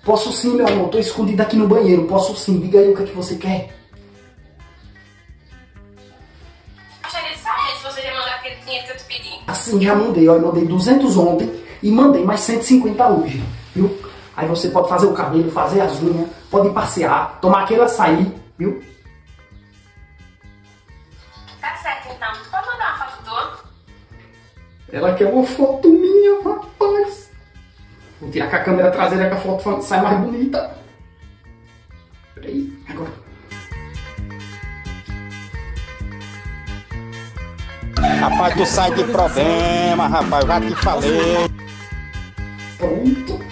Posso sim, meu amor. Tô escondido aqui no banheiro. Posso sim. Diga aí o que é que você quer. Gostaria de saber se você já mandou aquele dinheiro que eu te pedi. Assim, já mandei. Ó, eu mandei 200 ontem e mandei mais 150 hoje. Viu? Aí você pode fazer o cabelo, fazer as unhas, pode passear, tomar aquele açaí, viu? Tá certo, então. Tu pode mandar uma foto tua? Ela quer uma foto minha, rapaz. Vou tirar com a câmera traseira que a foto sai mais bonita. Peraí, agora. Rapaz, tu sai de problema, rapaz. Já te falei. Pronto.